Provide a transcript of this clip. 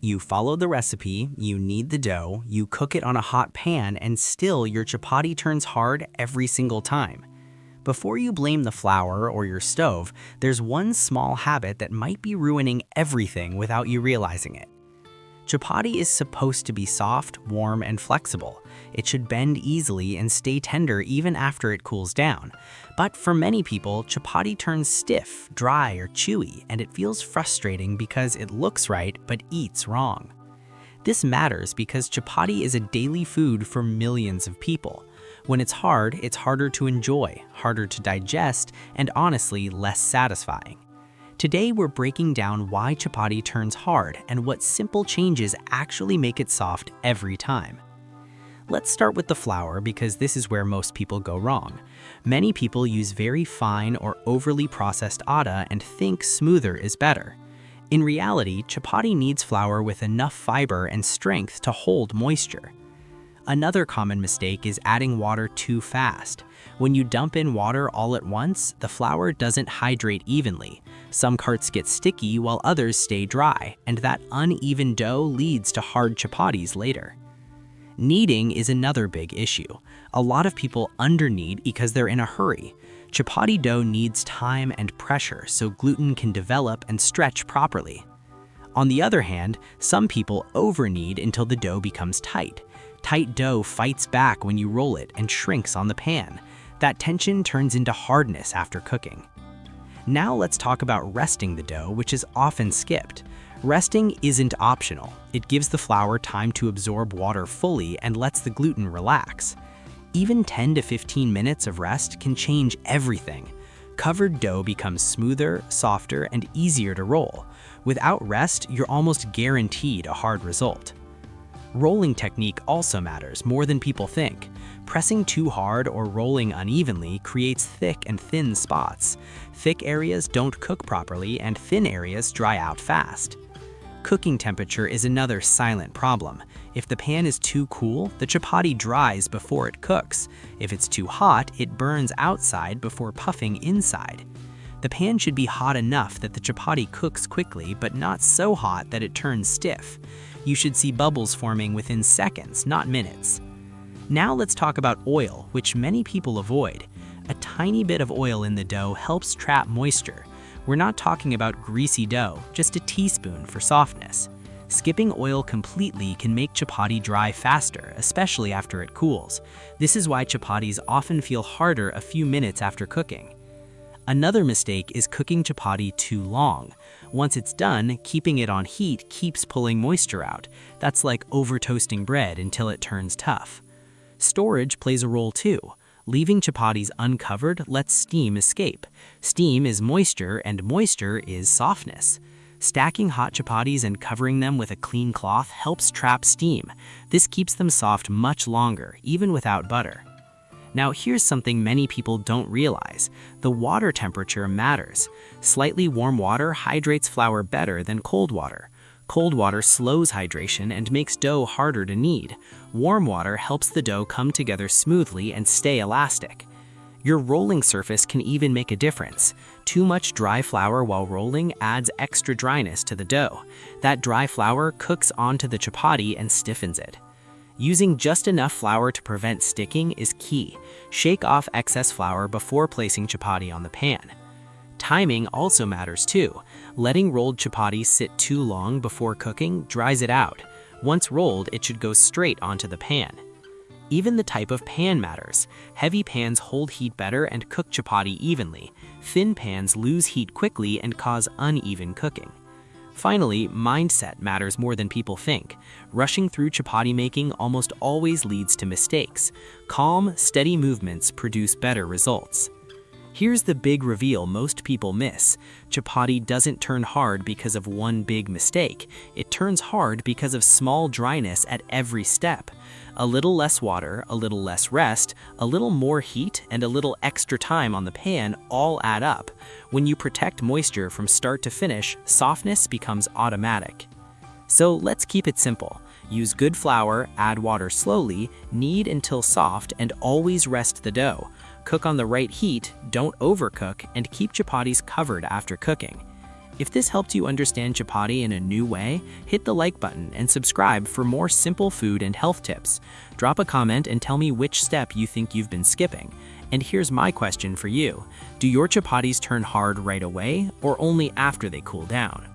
You follow the recipe, you knead the dough, you cook it on a hot pan, and still your chapati turns hard every single time. Before you blame the flour or your stove, there's one small habit that might be ruining everything without you realizing it. Chapati is supposed to be soft, warm, and flexible. It should bend easily and stay tender even after it cools down. But for many people, chapati turns stiff, dry, or chewy, and it feels frustrating because it looks right but eats wrong. This matters because chapati is a daily food for millions of people. When it's hard, it's harder to enjoy, harder to digest, and honestly, less satisfying. Today, we're breaking down why chapati turns hard and what simple changes actually make it soft every time. Let's start with the flour because this is where most people go wrong. Many people use very fine or overly processed atta and think smoother is better. In reality, chapati needs flour with enough fiber and strength to hold moisture. Another common mistake is adding water too fast. When you dump in water all at once, the flour doesn't hydrate evenly. Some parts get sticky while others stay dry, and that uneven dough leads to hard chapatis later. Kneading is another big issue. A lot of people under-knead because they're in a hurry. Chapati dough needs time and pressure so gluten can develop and stretch properly. On the other hand, some people over-knead until the dough becomes tight. Tight dough fights back when you roll it and shrinks on the pan. That tension turns into hardness after cooking. Now let's talk about resting the dough, which is often skipped. Resting isn't optional. It gives the flour time to absorb water fully and lets the gluten relax. Even 10 to 15 minutes of rest can change everything. Covered dough becomes smoother, softer, and easier to roll. Without rest, you're almost guaranteed a hard result. Rolling technique also matters more than people think. Pressing too hard or rolling unevenly creates thick and thin spots. Thick areas don't cook properly and thin areas dry out fast. Cooking temperature is another silent problem. If the pan is too cool, the chapati dries before it cooks. If it's too hot, it burns outside before puffing inside. The pan should be hot enough that the chapati cooks quickly, but not so hot that it turns stiff. You should see bubbles forming within seconds, not minutes. Now let's talk about oil, which many people avoid. A tiny bit of oil in the dough helps trap moisture. We're not talking about greasy dough, just a teaspoon for softness. Skipping oil completely can make chapati dry faster, especially after it cools. This is why chapatis often feel harder a few minutes after cooking. Another mistake is cooking chapati too long. Once it's done, keeping it on heat keeps pulling moisture out. That's like over-toasting bread until it turns tough. Storage plays a role too. Leaving chapatis uncovered lets steam escape. Steam is moisture, and moisture is softness. Stacking hot chapatis and covering them with a clean cloth helps trap steam. This keeps them soft much longer, even without butter. Now here's something many people don't realize. The water temperature matters. Slightly warm water hydrates flour better than cold water. Cold water slows hydration and makes dough harder to knead. Warm water helps the dough come together smoothly and stay elastic. Your rolling surface can even make a difference. Too much dry flour while rolling adds extra dryness to the dough. That dry flour cooks onto the chapati and stiffens it. Using just enough flour to prevent sticking is key. Shake off excess flour before placing chapati on the pan. Timing also matters too. Letting rolled chapati sit too long before cooking dries it out. Once rolled, it should go straight onto the pan. Even the type of pan matters. Heavy pans hold heat better and cook chapati evenly. Thin pans lose heat quickly and cause uneven cooking. Finally, mindset matters more than people think. Rushing through chapati making almost always leads to mistakes. Calm, steady movements produce better results. Here's the big reveal most people miss. Chapati doesn't turn hard because of one big mistake. It turns hard because of small dryness at every step. A little less water, a little less rest, a little more heat, and a little extra time on the pan all add up. When you protect moisture from start to finish, softness becomes automatic. So let's keep it simple. Use good flour, add water slowly, knead until soft, and always rest the dough. Cook on the right heat, don't overcook, and keep chapatis covered after cooking. If this helped you understand chapati in a new way, hit the like button and subscribe for more simple food and health tips. Drop a comment and tell me which step you think you've been skipping. And here's my question for you. Do your chapatis turn hard right away or only after they cool down?